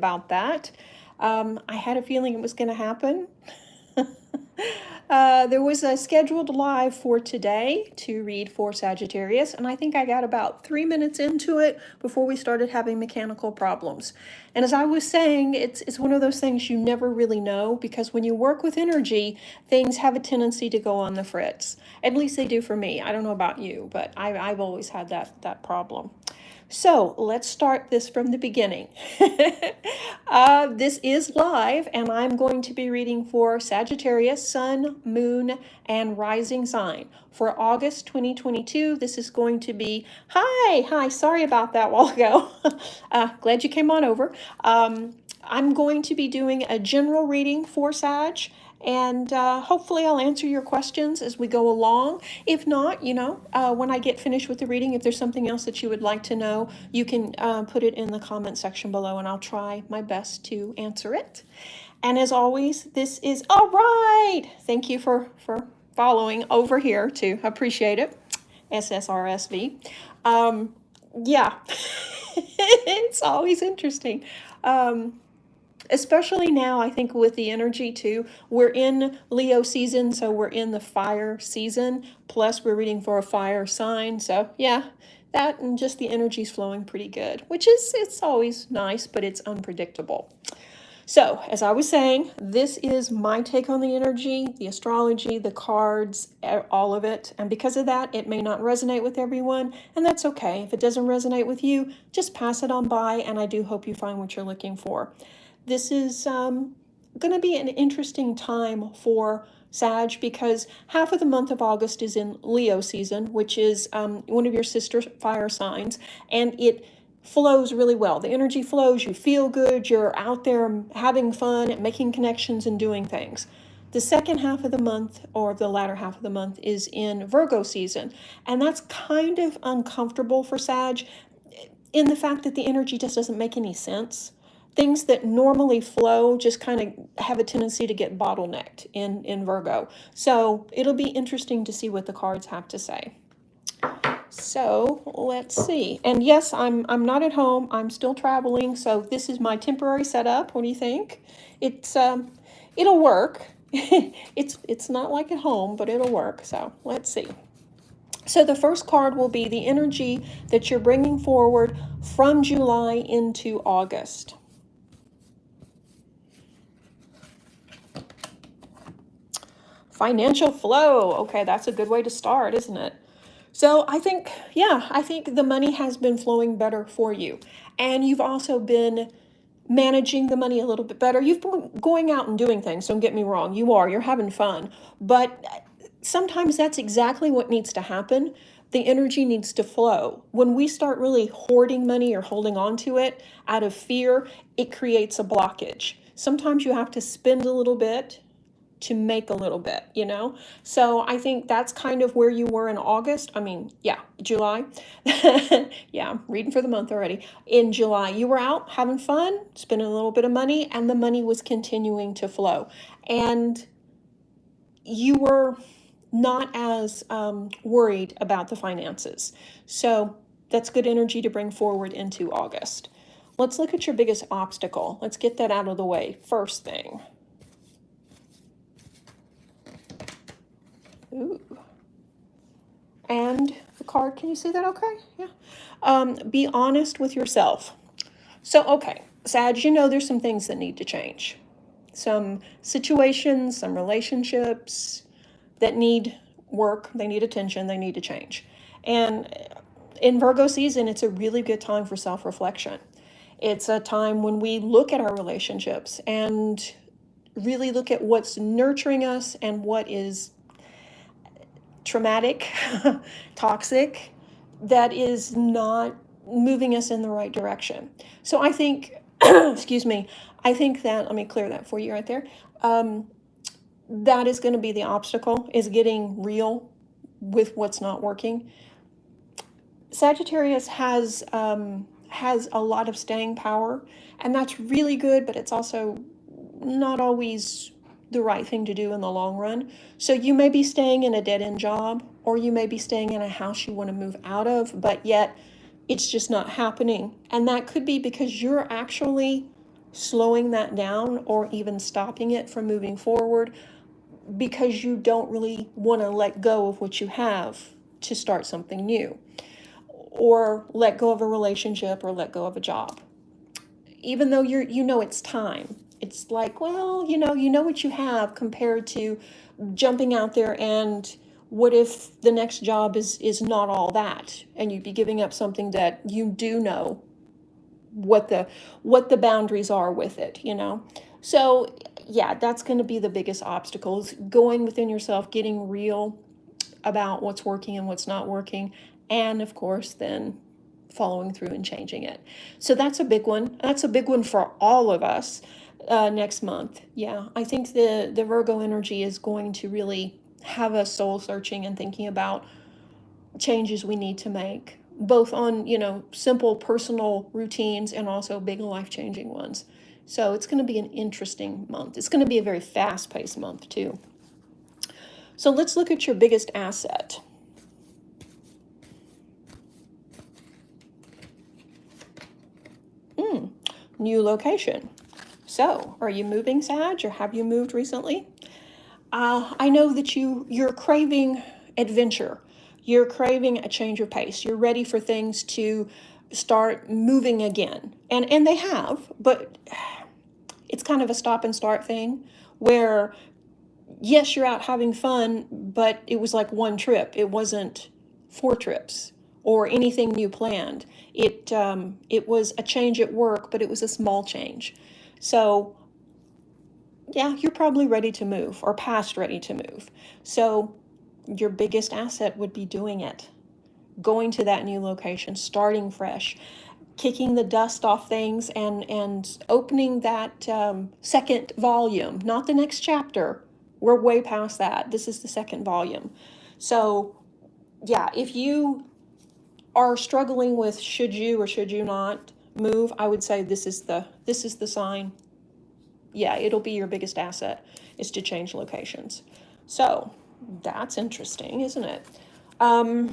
about that. I had a feeling it was going to happen. There was a scheduled live for today to read for Sagittarius, and I think I got about 3 minutes into it before we started having mechanical problems. And as I was saying, it's one of those things you never really know, because when you work with energy, things have a tendency to go on the fritz. At least they do for me. I don't know about you, but I've always had that problem. So let's start this from the beginning. This is live, and I'm going to be reading for Sagittarius, Sun, Moon, and Rising sign. For August 2022, this is going to be, hi, sorry about that while ago. Glad you came on over. I'm going to be doing a general reading for Sag, and hopefully I'll answer your questions as we go along. If not, when I get finished with the reading, if there's something else that you would like to know, you can put it in the comment section below, and I'll try my best to answer it. And as always, this is all right. Thank you for following over here too. Appreciate it. SSRSV. Yeah, it's always interesting. Especially now, I think with the energy too, we're in Leo season, so we're in the fire season, plus we're reading for a fire sign. So yeah, that and just the energy's flowing pretty good, which is, it's always nice, but it's unpredictable. So as I was saying, this is my take on the energy, the astrology, the cards, all of it. And because of that, it may not resonate with everyone, and that's okay. If it doesn't resonate with you, just pass it on by, and I do hope you find what you're looking for. This is going to be an interesting time for Sag, because half of the month of August is in Leo season, which is one of your sister fire signs, and it flows really well. The energy flows, you feel good, you're out there having fun, making connections and doing things. The second half of the month, or the latter half of the month, is in Virgo season, and that's kind of uncomfortable for Sag in the fact that the energy just doesn't make any sense. Things that normally flow just kind of have a tendency to get bottlenecked in Virgo. So it'll be interesting to see what the cards have to say. So let's see. And yes, I'm not at home. I'm still traveling. So this is my temporary setup. What do you think? It'll work. It's not like at home, but it'll work. So let's see. So the first card will be the energy that you're bringing forward from July into August. Financial flow. Okay, that's a good way to start, isn't it? So I think the money has been flowing better for you. And you've also been managing the money a little bit better. You've been going out and doing things, don't get me wrong. You're having fun. But sometimes that's exactly what needs to happen. The energy needs to flow. When we start really hoarding money or holding on to it out of fear, it creates a blockage. Sometimes you have to spend a little bit to make a little bit, So I think that's kind of where you were in August. July. Yeah, I'm reading for the month already. In July, you were out having fun, spending a little bit of money, and the money was continuing to flow. And you were not as worried about the finances. So that's good energy to bring forward into August. Let's look at your biggest obstacle. Let's get that out of the way. First thing. Ooh. And the card, can you see that okay? Yeah. Be honest with yourself. So, okay, Sag, there's some things that need to change. Some situations, some relationships that need work, they need attention, they need to change. And in Virgo season, it's a really good time for self-reflection. It's a time when we look at our relationships and really look at what's nurturing us and what is traumatic, toxic, that is not moving us in the right direction. So I think, excuse me, I think that, let me clear that for you right there. That is going to be the obstacle, is getting real with what's not working. Sagittarius has a lot of staying power, and that's really good, but it's also not always the right thing to do in the long run. So you may be staying in a dead-end job, or you may be staying in a house you want to move out of, but yet it's just not happening. And that could be because you're actually slowing that down or even stopping it from moving forward because you don't really want to let go of what you have to start something new, or let go of a relationship, or let go of a job. Even though you know it's time. It's like, well, you know what you have compared to jumping out there, and what if the next job is not all that, and you'd be giving up something that you do know what the boundaries are with it, So yeah, that's going to be the biggest obstacle, is going within yourself, getting real about what's working and what's not working, and of course then following through and changing it. So that's a big one. That's a big one for all of us next month. Yeah, I think the Virgo energy is going to really have us soul searching and thinking about changes we need to make, both on, simple personal routines and also big life-changing ones. So it's going to be an interesting month. It's going to be a very fast-paced month too. So let's look at your biggest asset. New location. So, are you moving, Sag, or have you moved recently? I know that you're craving adventure. You're craving a change of pace. You're ready for things to start moving again. And they have, but it's kind of a stop and start thing where, yes, you're out having fun, but it was like one trip. It wasn't 4 trips or anything new planned. It was a change at work, but it was a small change. So yeah, you're probably ready to move or past ready to move. So your biggest asset would be doing it, going to that new location, starting fresh, kicking the dust off things, and opening that second volume, not the next chapter. We're way past that. This is the second volume. So yeah, if you are struggling with should you or should you not move, I would say this is the sign. Yeah, it'll be your biggest asset, is to change locations. So that's interesting, isn't it? So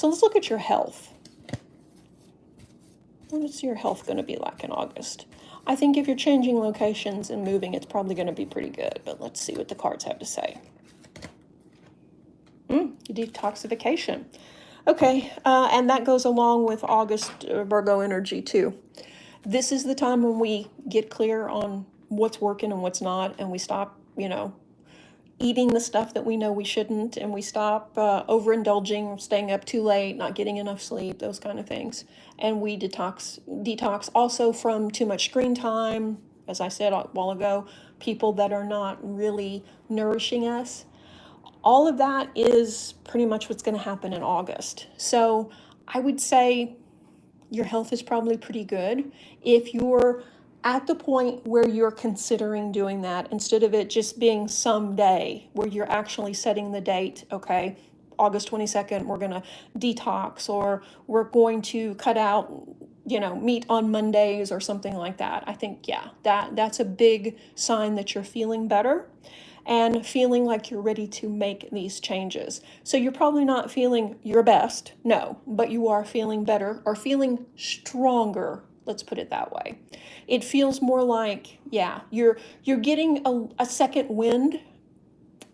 let's look at your health. What's your health going to be like in August? I think if you're changing locations and moving, it's probably going to be pretty good. But let's see what the cards have to say. Detoxification. Okay, and that goes along with August Virgo energy too. This is the time when we get clear on what's working and what's not, and we stop, eating the stuff that we know we shouldn't, and we stop overindulging, staying up too late, not getting enough sleep, those kind of things. And we detox also from too much screen time, as I said a while ago, people that are not really nourishing us. All of that is pretty much what's going to happen in August. So I would say your health is probably pretty good. If you're at the point where you're considering doing that, instead of it just being someday, where you're actually setting the date, okay, August 22nd, we're going to detox, or we're going to cut out, meat on Mondays or something like that. I think, yeah, that's a big sign that you're feeling better and feeling like you're ready to make these changes. So you're probably not feeling your best, no, but you are feeling better or feeling stronger. Let's put it that way. It feels more like, yeah, you're getting a second wind,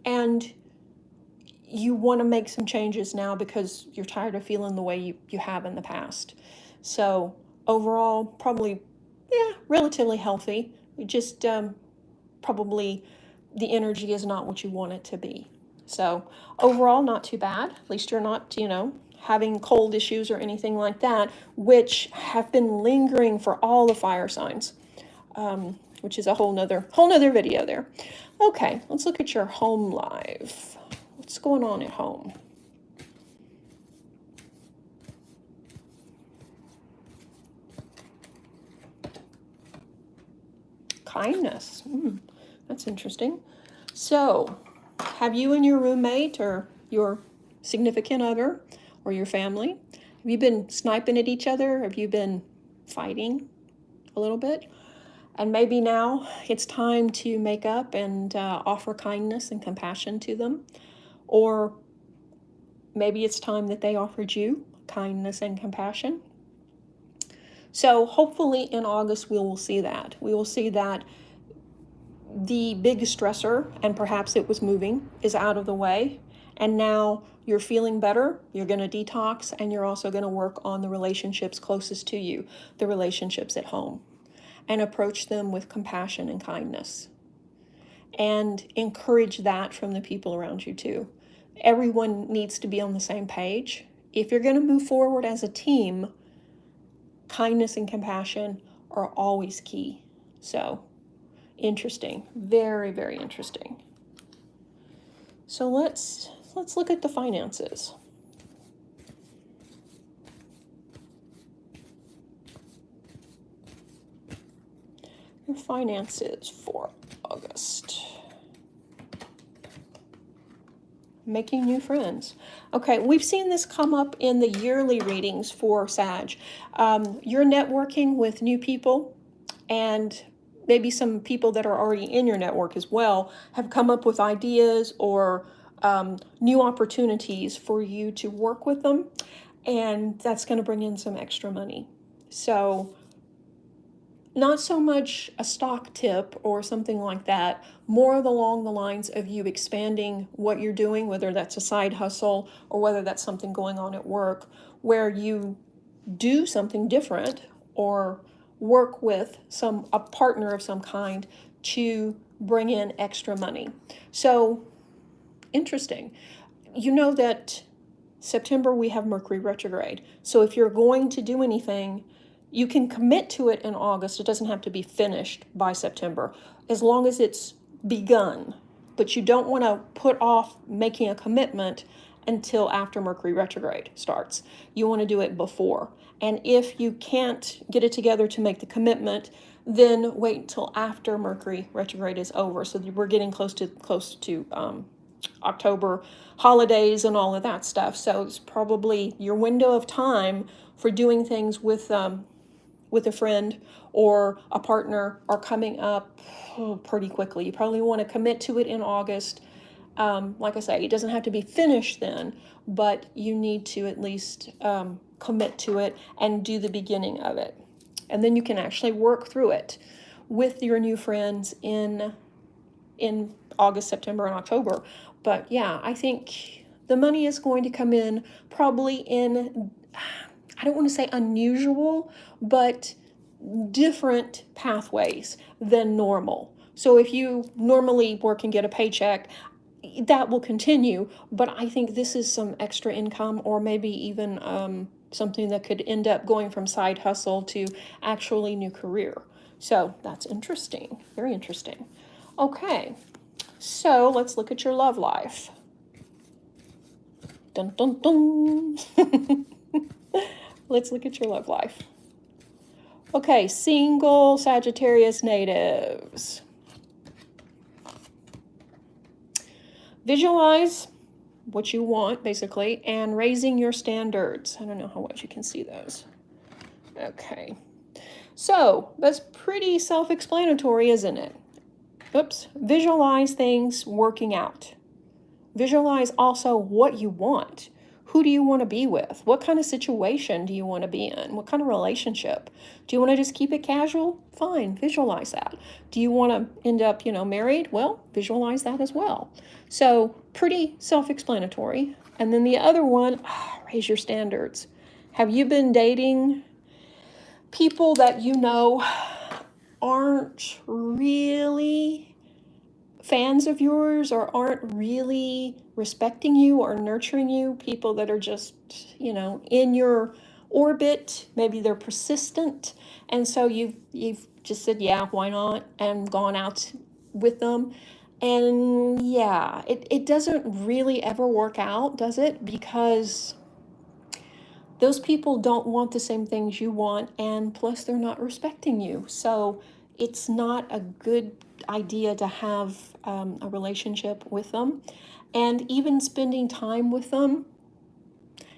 and you want to make some changes now because you're tired of feeling the way you have in the past. So overall, probably, yeah, relatively healthy. Just probably the energy is not what you want it to be. So overall, not too bad. At least you're not, having cold issues or anything like that, which have been lingering for all the fire signs, which is a whole nother video there. Okay, let's look at your home life. What's going on at home? Kindness. That's interesting. So, have you and your roommate or your significant other or your family, have you been sniping at each other? Have you been fighting a little bit? And maybe now it's time to make up and offer kindness and compassion to them. Or maybe it's time that they offered you kindness and compassion. So hopefully in August we will see that. We will see that the big stressor, and perhaps it was moving, is out of the way. And now you're feeling better, you're going to detox, and you're also going to work on the relationships closest to you, the relationships at home, and approach them with compassion and kindness. And encourage that from the people around you too. Everyone needs to be on the same page. If you're going to move forward as a team, kindness and compassion are always key. So, interesting. Very, very interesting. So let's look at the finances. Your finances for August. Making new friends. Okay, we've seen this come up in the yearly readings for Sag. You're networking with new people, and maybe some people that are already in your network as well have come up with ideas or new opportunities for you to work with them, and that's going to bring in some extra money. So not so much a stock tip or something like that, more along the lines of you expanding what you're doing, whether that's a side hustle or whether that's something going on at work, where you do something different or work with a partner of some kind to bring in extra money. So interesting. You know that September we have Mercury retrograde. So if you're going to do anything, you can commit to it in August. It doesn't have to be finished by September, as long as it's begun. But you don't want to put off making a commitment until after Mercury retrograde starts. You want to do it before. And if you can't get it together to make the commitment, then wait until after Mercury retrograde is over. So we're getting close to October holidays and all of that stuff. So it's probably your window of time for doing things with a friend or a partner are coming up pretty quickly. You probably want to commit to it in August. Like I say, it doesn't have to be finished then, but you need to at least commit to it and do the beginning of it. And then you can actually work through it with your new friends in August, September, and October. But yeah, I think the money is going to come in probably in, I don't want to say unusual, but different pathways than normal. So if you normally work and get a paycheck, that will continue, but I think this is some extra income, or maybe even something that could end up going from side hustle to actually new career. So that's interesting, very interesting. Okay, so let's look at your love life. Dun, dun, dun. Let's look at your love life. Okay, single Sagittarius natives. Visualize what you want, basically, and raising your standards. I don't know how much you can see those. Okay. So, that's pretty self-explanatory, isn't it? Oops. Visualize things working out. Visualize also what you want. Who do you want to be with? What kind of situation do you want to be in? What kind of relationship? Do you want to just keep it casual? Fine, visualize that. Do you want to end up, married? Well, visualize that as well. So pretty self-explanatory. And then the other one, raise your standards. Have you been dating people that you know aren't really fans of yours or aren't really respecting you or nurturing you? People that are just, in your orbit, maybe they're persistent, and so you've just said, yeah, why not, and gone out with them. And yeah, it doesn't really ever work out, does it? Because those people don't want the same things you want, and plus they're not respecting you. So it's not a good idea to have a relationship with them. And even spending time with them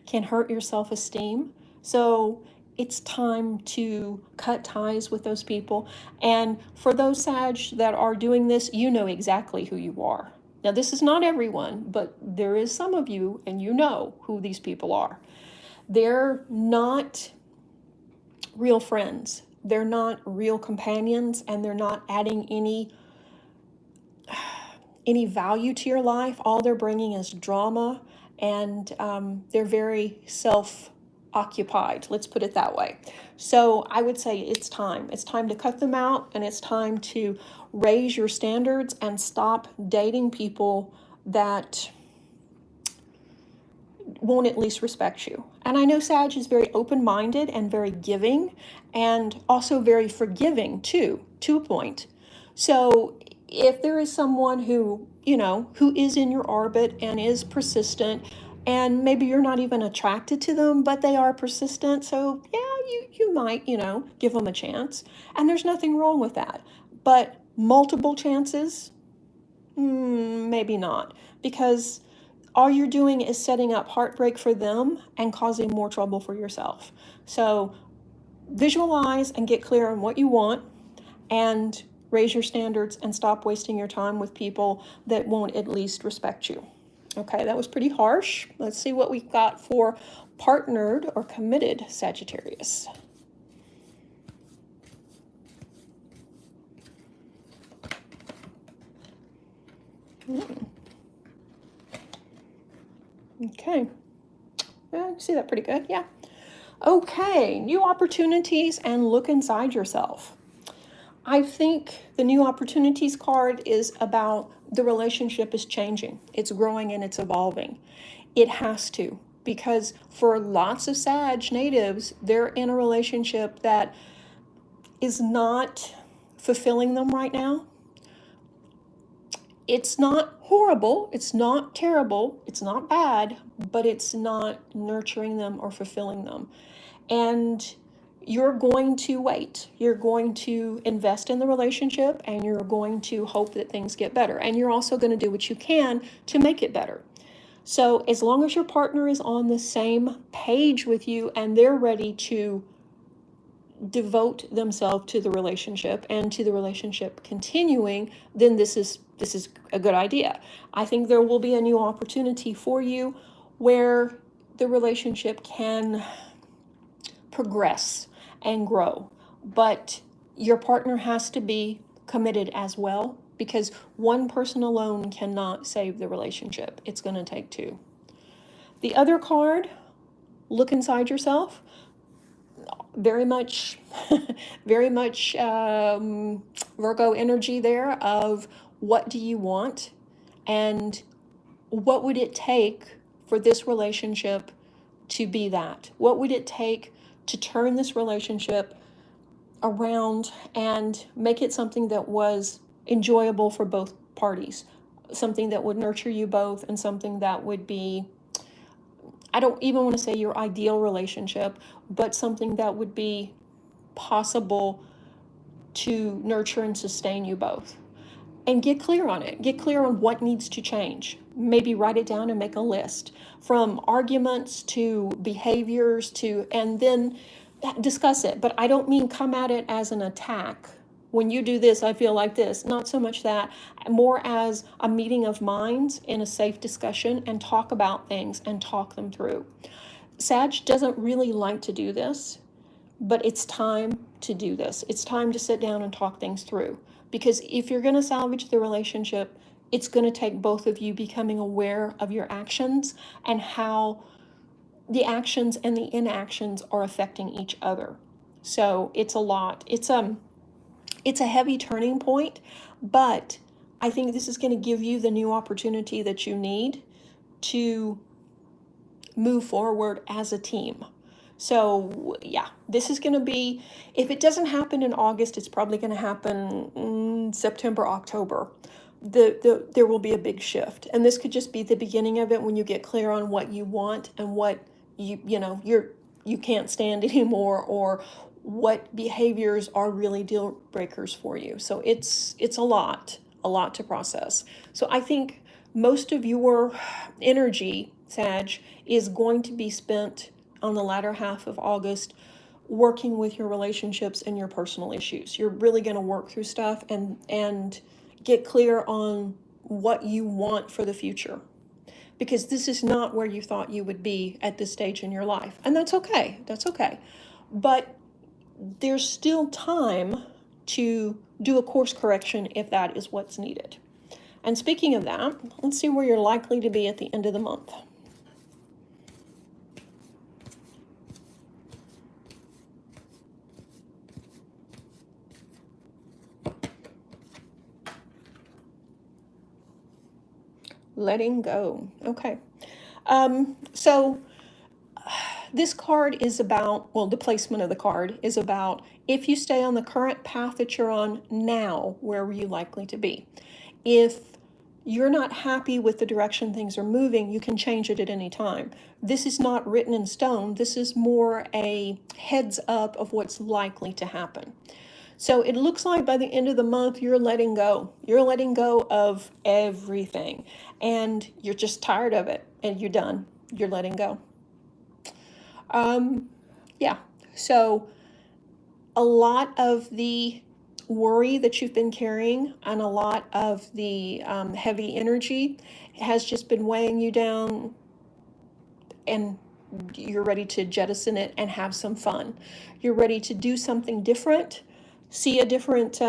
can hurt your self-esteem. So it's time to cut ties with those people. And for those Sag that are doing this, you know exactly who you are. Now, this is not everyone, but there is some of you, and you know who these people are. They're not real friends. They're not real companions, and they're not adding any value to your life. All they're bringing is drama, and they're very self-occupied. Let's put it that way. So I would say it's time. It's time to cut them out, and it's time to raise your standards and stop dating people that won't at least respect you. And I know Sag is very open-minded and very giving, and also very forgiving too, to a point. So if there is someone who, who is in your orbit and is persistent, and maybe you're not even attracted to them, but they are persistent, so yeah, you might, give them a chance. And there's nothing wrong with that. But multiple chances, maybe not. Because all you're doing is setting up heartbreak for them and causing more trouble for yourself. So visualize and get clear on what you want, and raise your standards and stop wasting your time with people that won't at least respect you. Okay, that was pretty harsh. Let's see what we've got for partnered or committed Sagittarius. Okay, yeah, you see that pretty good, yeah. Okay, new opportunities and look inside yourself. I think the new opportunities card is about the relationship is changing. It's growing and it's evolving. It has to, because for lots of Sag natives, they're in a relationship that is not fulfilling them right now. It's not horrible, it's not terrible, it's not bad, but it's not nurturing them or fulfilling them. And you're going to wait. You're going to invest in the relationship, and you're going to hope that things get better. And you're also going to do what you can to make it better. So as long as your partner is on the same page with you and they're ready to devote themselves to the relationship and to the relationship continuing, then this is a good idea. I think there will be a new opportunity for you where the relationship can progress and grow, but your partner has to be committed as well, because one person alone cannot save the relationship. It's going to take two. The other card, look inside yourself. Very much Virgo energy there of what do you want, and what would it take for this relationship to be that? What would it take to turn this relationship around and make it something that was enjoyable for both parties, something that would nurture you both, and something that would be, I don't even want to say your ideal relationship, but something that would be possible to nurture and sustain you both. And get clear on it. Get clear on what needs to change. Maybe write it down and make a list, from arguments to behaviors to, and then discuss it. But I don't mean come at it as an attack. When you do this, I feel like this. Not so much that, more as a meeting of minds in a safe discussion, and talk about things and talk them through. Sag doesn't really like to do this, but it's time to do this. It's time to sit down and talk things through. Because if you're going to salvage the relationship, it's going to take both of you becoming aware of your actions and how the actions and the inactions are affecting each other. So it's a lot. It's a heavy turning point, but I think this is going to give you the new opportunity that you need to move forward as a team. So yeah, this is going to be, if it doesn't happen in August, it's probably going to happen in September, October. There will be a big shift, and this could just be the beginning of it, when you get clear on what you want and what you can't stand anymore, or what behaviors are really deal breakers for you. So it's a lot to process. So I think most of your energy, Sag, is going to be spent on the latter half of August working with your relationships and your personal issues. You're really going to work through stuff and get clear on what you want for the future, because this is not where you thought you would be at this stage in your life, and that's okay. But there's still time to do a course correction if that is what's needed. And speaking of that, let's see where you're likely to be at the end of the month. Letting go. Okay. So this card is about, well, the placement of the card is about if you stay on the current path that you're on now, where are you likely to be? If you're not happy with the direction things are moving, you can change it at any time. This is not written in stone. This is more a heads up of what's likely to happen. So it looks like by the end of the month, you're letting go. You're letting go of everything. And you're just tired of it. And you're done. You're letting go. Yeah. So a lot of the worry that you've been carrying and a lot of the heavy energy has just been weighing you down, and you're ready to jettison it and have some fun. You're ready to do something different, see a different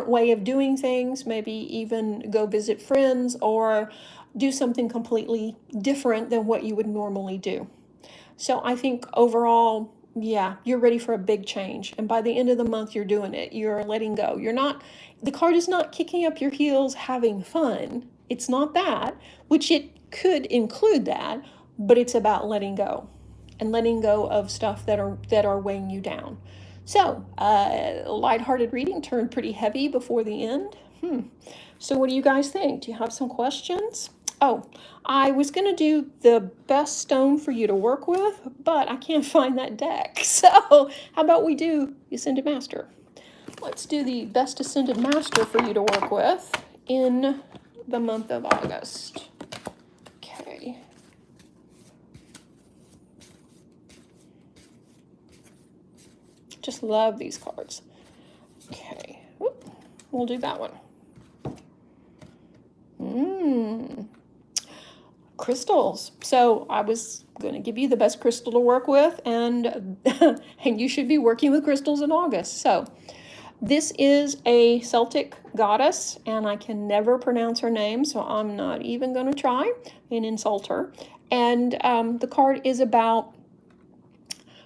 way of doing things, maybe even go visit friends or do something completely different than what you would normally do. So I think overall, yeah, you're ready for a big change. And by the end of the month, you're doing it. You're letting go. You're not, the card is not kicking up your heels, having fun. It's not that, which it could include that, but it's about letting go and letting go of stuff that are weighing you down. So, lighthearted reading turned pretty heavy before the end. So what do you guys think? Do you have some questions? Oh, I was going to do the best stone for you to work with, but I can't find that deck. So how about we do the Ascended Master? Let's do the best Ascended Master for you to work with in the month of August. Okay. Just love these cards. Okay. Whoop. We'll do that one. Crystals. So I was going to give you the best crystal to work with, and and you should be working with crystals in August. So this is a Celtic goddess, and I can never pronounce her name, so I'm not even going to try and insult her. And the card is about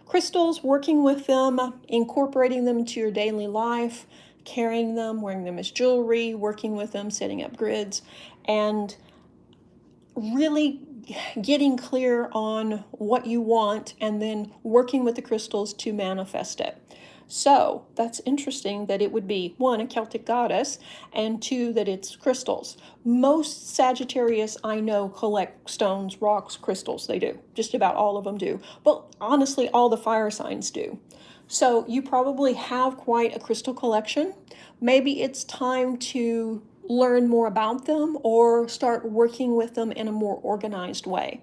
crystals, working with them, incorporating them into your daily life, carrying them, wearing them as jewelry, working with them, setting up grids, and really getting clear on what you want and then working with the crystals to manifest it. So that's interesting that it would be, one, a Celtic goddess, and two, that it's crystals. Most Sagittarius I know collect stones, rocks, crystals. They do. Just about all of them do. But honestly, all the fire signs do. So you probably have quite a crystal collection. Maybe it's time to learn more about them or start working with them in a more organized way,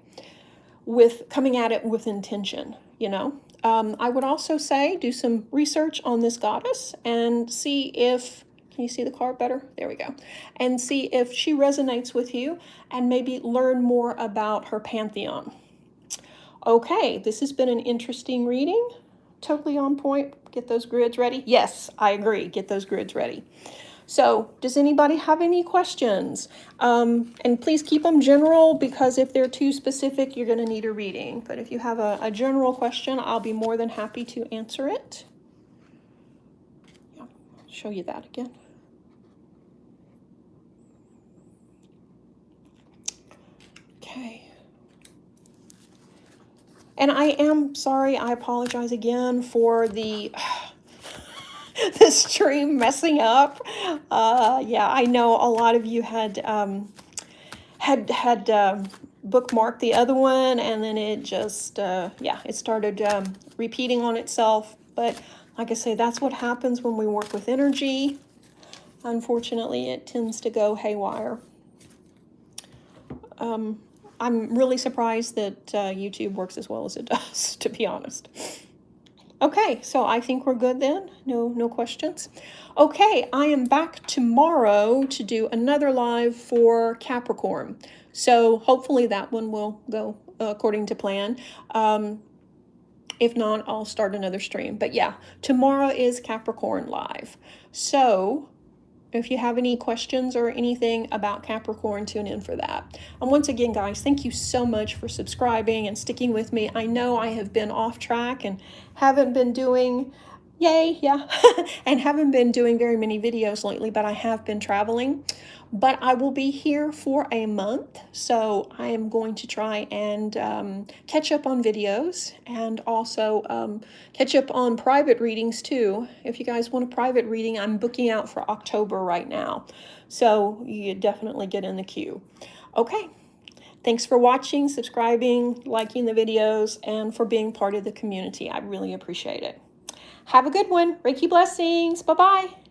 with coming at it with intention, you know. I would also say do some research on this goddess and see if, can you see the card better? There we go. And see if she resonates with you and maybe learn more about her pantheon. Okay, this has been an interesting reading. Totally on point. Get those grids ready. Yes, I agree. Get those grids ready. So does anybody have any questions? And please keep them general, because if they're too specific, you're going to need a reading. But if you have a general question, I'll be more than happy to answer it. Yeah, I'll show you that again. Okay. And I am sorry, I apologize again for the the stream messing up. Yeah, I know a lot of you had bookmarked the other one, and then it just yeah, it started repeating on itself. But like I say, that's what happens when we work with energy. Unfortunately, it tends to go haywire. I'm really surprised that YouTube works as well as it does, to be honest. Okay, so I think we're good then. No questions. Okay, I am back tomorrow to do another live for Capricorn. So hopefully that one will go according to plan. If not, I'll start another stream. But yeah, tomorrow is Capricorn Live. So if you have any questions or anything about Capricorn, tune in for that. And once again, guys, thank you so much for subscribing and sticking with me. I know I have been off track and haven't been doing, yay, yeah, and haven't been doing very many videos lately, but I have been traveling. But I will be here for a month, so I am going to try and catch up on videos and also catch up on private readings too. If you guys want a private reading, I'm booking out for October right now, so you definitely get in the queue. Okay, thanks for watching, subscribing, liking the videos, and for being part of the community. I really appreciate it. Have a good one. Reiki blessings. Bye-bye.